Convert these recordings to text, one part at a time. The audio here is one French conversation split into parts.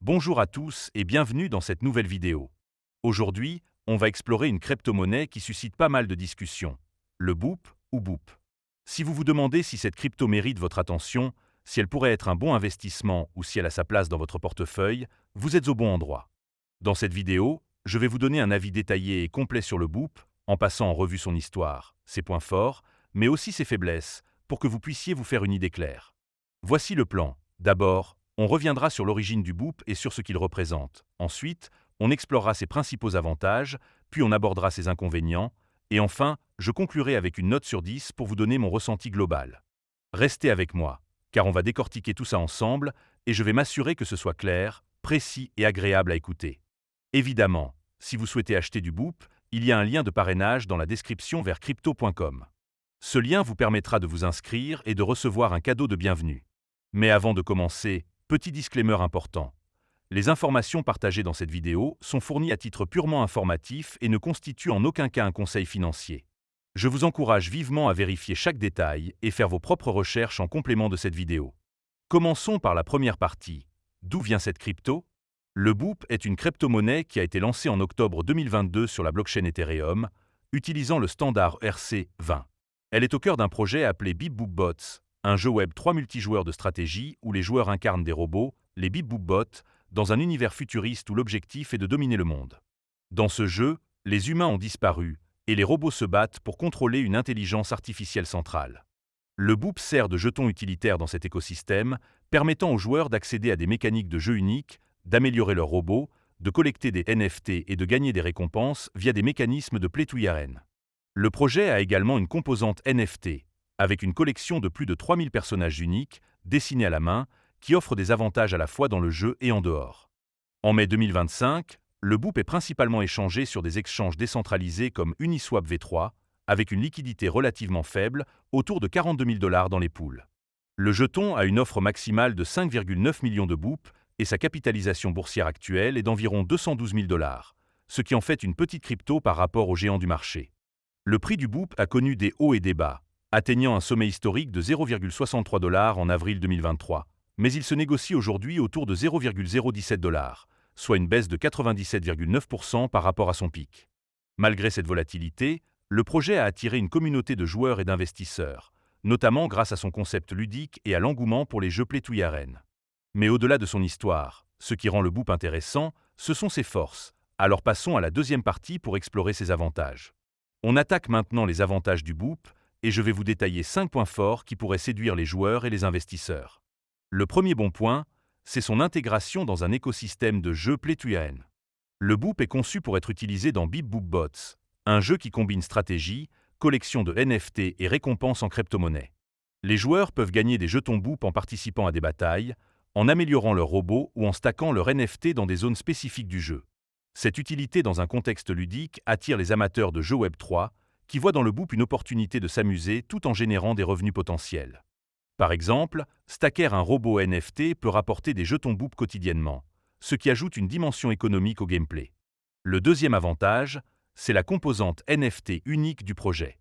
Bonjour à tous et bienvenue dans cette nouvelle vidéo. Aujourd'hui, on va explorer une crypto-monnaie qui suscite pas mal de discussions, le BOOP ou BOOP. Si vous vous demandez si cette crypto mérite votre attention, si elle pourrait être un bon investissement ou si elle a sa place dans votre portefeuille, vous êtes au bon endroit. Dans cette vidéo, je vais vous donner un avis détaillé et complet sur le BOOP, en passant en revue son histoire, ses points forts, mais aussi ses faiblesses, pour que vous puissiez vous faire une idée claire. Voici le plan. D'abord, on reviendra sur l'origine du BOOP et sur ce qu'il représente. Ensuite, on explorera ses principaux avantages, puis on abordera ses inconvénients, et enfin, je conclurai avec une note sur 10 pour vous donner mon ressenti global. Restez avec moi, car on va décortiquer tout ça ensemble, et je vais m'assurer que ce soit clair, précis et agréable à écouter. Évidemment, si vous souhaitez acheter du BOOP, il y a un lien de parrainage dans la description vers crypto.com. Ce lien vous permettra de vous inscrire et de recevoir un cadeau de bienvenue. Mais avant de commencer, petit disclaimer important. Les informations partagées dans cette vidéo sont fournies à titre purement informatif et ne constituent en aucun cas un conseil financier. Je vous encourage vivement à vérifier chaque détail et faire vos propres recherches en complément de cette vidéo. Commençons par la première partie. D'où vient cette crypto? Le BOOP est une crypto-monnaie qui a été lancée en octobre 2022 sur la blockchain Ethereum, utilisant le standard ERC-20. Elle est au cœur d'un projet appelé BeepBoopBots, un jeu web 3 multijoueurs de stratégie où les joueurs incarnent des robots, les BeepBoopBots, dans un univers futuriste où l'objectif est de dominer le monde. Dans ce jeu, les humains ont disparu et les robots se battent pour contrôler une intelligence artificielle centrale. Le BOOP sert de jeton utilitaire dans cet écosystème, permettant aux joueurs d'accéder à des mécaniques de jeu uniques, d'améliorer leurs robots, de collecter des NFT et de gagner des récompenses via des mécanismes de play to earn. Le projet a également une composante NFT, avec une collection de plus de 3000 personnages uniques, dessinés à la main, qui offre des avantages à la fois dans le jeu et en dehors. En mai 2025, le BOOP est principalement échangé sur des exchanges décentralisés comme Uniswap V3, avec une liquidité relativement faible, autour de 42 000 $ dans les pools. Le jeton a une offre maximale de 5,9 millions de BOOP et sa capitalisation boursière actuelle est d'environ 212 000 $, ce qui en fait une petite crypto par rapport aux géants du marché. Le prix du BOOP a connu des hauts et des bas, atteignant un sommet historique de 0,63 $ en avril 2023, mais il se négocie aujourd'hui autour de 0,017 $, soit une baisse de 97,9% par rapport à son pic. Malgré cette volatilité, le projet a attiré une communauté de joueurs et d'investisseurs, notamment grâce à son concept ludique et à l'engouement pour les jeux play to earn. Mais au-delà de son histoire, ce qui rend le BOOP intéressant, ce sont ses forces. Alors passons à la deuxième partie pour explorer ses avantages. On attaque maintenant les avantages du BOOP, et je vais vous détailler 5 points forts qui pourraient séduire les joueurs et les investisseurs. Le premier bon point, c'est son intégration dans un écosystème de jeux play to earn. Le BOOP est conçu pour être utilisé dans BeepBoopBots, un jeu qui combine stratégie, collection de NFT et récompenses en crypto-monnaie. Les joueurs peuvent gagner des jetons BOOP en participant à des batailles, en améliorant leurs robots ou en stackant leurs NFT dans des zones spécifiques du jeu. Cette utilité dans un contexte ludique attire les amateurs de jeux Web3, qui voient dans le BOOP une opportunité de s'amuser tout en générant des revenus potentiels. Par exemple, stacker un robot NFT peut rapporter des jetons BOOP quotidiennement, ce qui ajoute une dimension économique au gameplay. Le deuxième avantage, c'est la composante NFT unique du projet.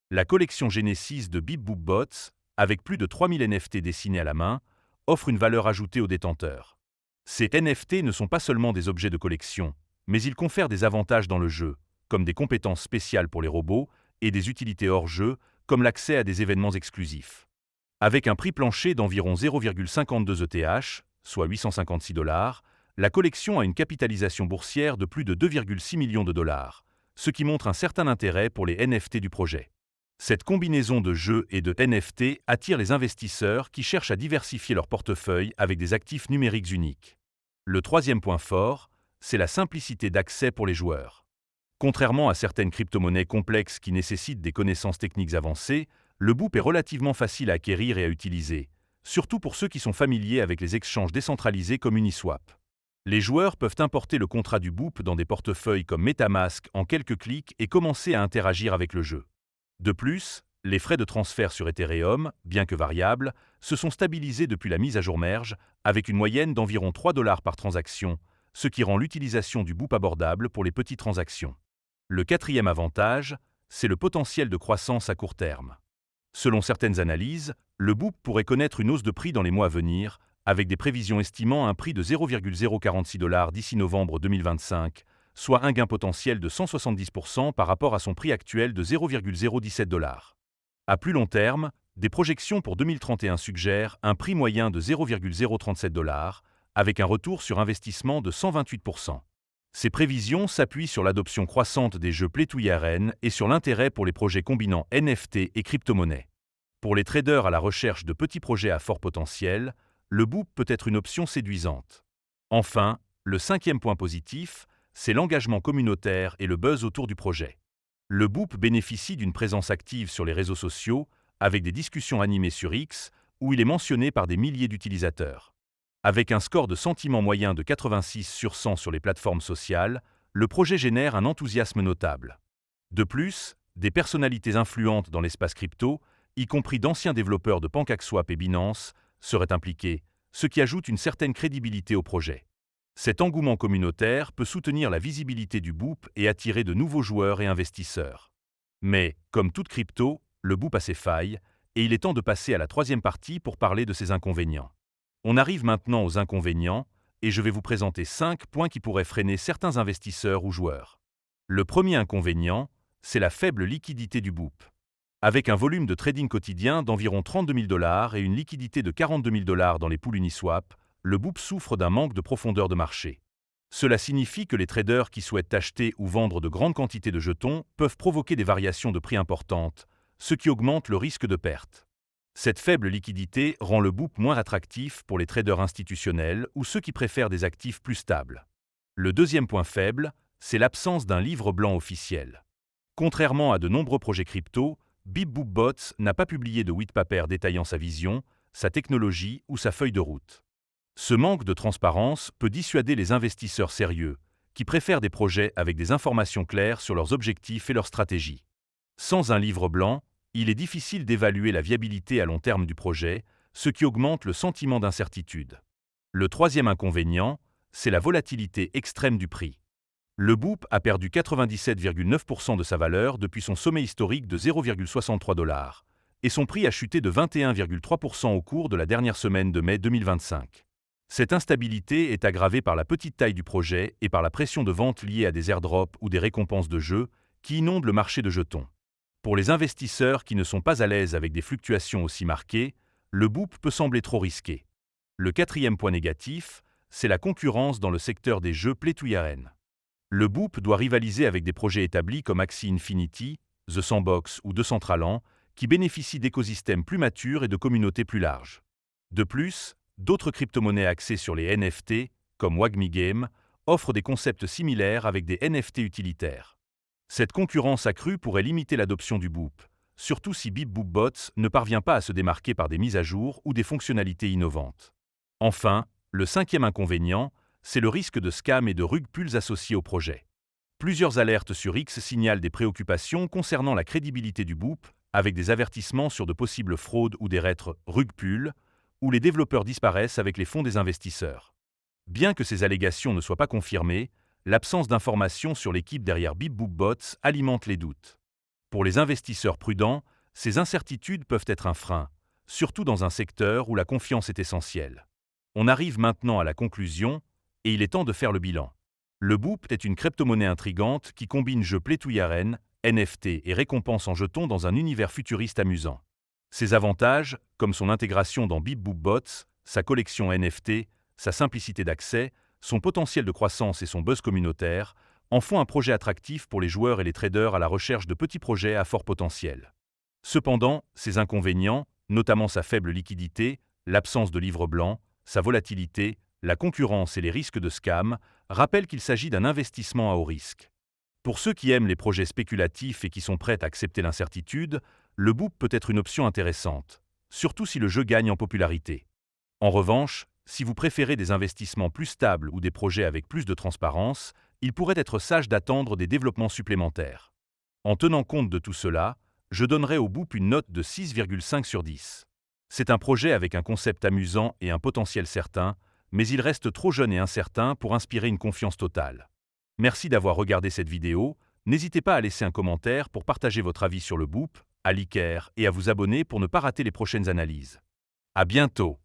La collection Genesis de BeepBoopBots, avec plus de 3000 NFT dessinés à la main, offre une valeur ajoutée aux détenteurs. Ces NFT ne sont pas seulement des objets de collection, mais ils confèrent des avantages dans le jeu, comme des compétences spéciales pour les robots et des utilités hors jeu, comme l'accès à des événements exclusifs. Avec un prix plancher d'environ 0,52 ETH, soit 856 $, la collection a une capitalisation boursière de plus de 2,6 millions de $, ce qui montre un certain intérêt pour les NFT du projet. Cette combinaison de jeux et de NFT attire les investisseurs qui cherchent à diversifier leur portefeuille avec des actifs numériques uniques. Le troisième point fort, c'est la simplicité d'accès pour les joueurs. Contrairement à certaines crypto-monnaies complexes qui nécessitent des connaissances techniques avancées, le BOOP est relativement facile à acquérir et à utiliser, surtout pour ceux qui sont familiers avec les échanges décentralisés comme Uniswap. Les joueurs peuvent importer le contrat du BOOP dans des portefeuilles comme MetaMask en quelques clics et commencer à interagir avec le jeu. De plus, les frais de transfert sur Ethereum, bien que variables, se sont stabilisés depuis la mise à jour merge, avec une moyenne d'environ 3 $ par transaction, ce qui rend l'utilisation du BOOP abordable pour les petites transactions. Le quatrième avantage, c'est le potentiel de croissance à court terme. Selon certaines analyses, le BOOP pourrait connaître une hausse de prix dans les mois à venir, avec des prévisions estimant un prix de 0,046 $ d'ici novembre 2025, soit un gain potentiel de 170% par rapport à son prix actuel de 0,017 $. À plus long terme, des projections pour 2031 suggèrent un prix moyen de 0,037 $, avec un retour sur investissement de 128%. Ces prévisions s'appuient sur l'adoption croissante des jeux Play to Earn et sur l'intérêt pour les projets combinant NFT et crypto-monnaies. Pour les traders à la recherche de petits projets à fort potentiel, le BOOP peut être une option séduisante. Enfin, le cinquième point positif, c'est l'engagement communautaire et le buzz autour du projet. Le BOOP bénéficie d'une présence active sur les réseaux sociaux, avec des discussions animées sur X, où il est mentionné par des milliers d'utilisateurs. Avec un score de sentiment moyen de 86 sur 100 sur les plateformes sociales, le projet génère un enthousiasme notable. De plus, des personnalités influentes dans l'espace crypto, y compris d'anciens développeurs de PancakeSwap et Binance, seraient impliqués, ce qui ajoute une certaine crédibilité au projet. Cet engouement communautaire peut soutenir la visibilité du BOOP et attirer de nouveaux joueurs et investisseurs. Mais, comme toute crypto, le BOOP a ses failles, et il est temps de passer à la troisième partie pour parler de ses inconvénients. On arrive maintenant aux inconvénients, et je vais vous présenter 5 points qui pourraient freiner certains investisseurs ou joueurs. Le premier inconvénient, c'est la faible liquidité du BOOP. Avec un volume de trading quotidien d'environ 32 000 $ et une liquidité de 42 000 $ dans les pools Uniswap, le BOOP souffre d'un manque de profondeur de marché. Cela signifie que les traders qui souhaitent acheter ou vendre de grandes quantités de jetons peuvent provoquer des variations de prix importantes, ce qui augmente le risque de perte. Cette faible liquidité rend le BOOP moins attractif pour les traders institutionnels ou ceux qui préfèrent des actifs plus stables. Le deuxième point faible, c'est l'absence d'un livre blanc officiel. Contrairement à de nombreux projets crypto, BeepBoopBots n'a pas publié de white paper détaillant sa vision, sa technologie ou sa feuille de route. Ce manque de transparence peut dissuader les investisseurs sérieux, qui préfèrent des projets avec des informations claires sur leurs objectifs et leurs stratégies. Sans un livre blanc, il est difficile d'évaluer la viabilité à long terme du projet, ce qui augmente le sentiment d'incertitude. Le troisième inconvénient, c'est la volatilité extrême du prix. Le BOOP a perdu 97,9% de sa valeur depuis son sommet historique de 0,63 $, et son prix a chuté de 21,3% au cours de la dernière semaine de mai 2025. Cette instabilité est aggravée par la petite taille du projet et par la pression de vente liée à des airdrops ou des récompenses de jeu qui inondent le marché de jetons. Pour les investisseurs qui ne sont pas à l'aise avec des fluctuations aussi marquées, le BOOP peut sembler trop risqué. Le quatrième point négatif, c'est la concurrence dans le secteur des jeux Play to Earn. Le BOOP doit rivaliser avec des projets établis comme Axie Infinity, The Sandbox ou Decentraland, qui bénéficient d'écosystèmes plus matures et de communautés plus larges. De plus, d'autres crypto-monnaies axées sur les NFT, comme WagMiGame, offrent des concepts similaires avec des NFT utilitaires. Cette concurrence accrue pourrait limiter l'adoption du BOOP, surtout si BeepBoopBots ne parvient pas à se démarquer par des mises à jour ou des fonctionnalités innovantes. Enfin, le cinquième inconvénient, c'est le risque de scam et de rug pulls associés au projet. Plusieurs alertes sur X signalent des préoccupations concernant la crédibilité du BOOP, avec des avertissements sur de possibles fraudes ou des rug pulls, où les développeurs disparaissent avec les fonds des investisseurs. Bien que ces allégations ne soient pas confirmées, l'absence d'informations sur l'équipe derrière BeepBoopBots alimente les doutes. Pour les investisseurs prudents, ces incertitudes peuvent être un frein, surtout dans un secteur où la confiance est essentielle. On arrive maintenant à la conclusion, et il est temps de faire le bilan. Le BOOP est une crypto-monnaie intrigante qui combine jeux Play to Earn, NFT et récompenses en jetons dans un univers futuriste amusant. Ses avantages, comme son intégration dans BeepBoopBots, sa collection NFT, sa simplicité d'accès, son potentiel de croissance et son buzz communautaire, en font un projet attractif pour les joueurs et les traders à la recherche de petits projets à fort potentiel. Cependant, ses inconvénients, notamment sa faible liquidité, l'absence de livre blanc, sa volatilité, la concurrence et les risques de scam, rappellent qu'il s'agit d'un investissement à haut risque. Pour ceux qui aiment les projets spéculatifs et qui sont prêts à accepter l'incertitude, le BOOP peut être une option intéressante, surtout si le jeu gagne en popularité. En revanche, si vous préférez des investissements plus stables ou des projets avec plus de transparence, il pourrait être sage d'attendre des développements supplémentaires. En tenant compte de tout cela, je donnerai au BOOP une note de 6,5 sur 10. C'est un projet avec un concept amusant et un potentiel certain, mais il reste trop jeune et incertain pour inspirer une confiance totale. Merci d'avoir regardé cette vidéo, n'hésitez pas à laisser un commentaire pour partager votre avis sur le BOOP, à liker et à vous abonner pour ne pas rater les prochaines analyses. À bientôt!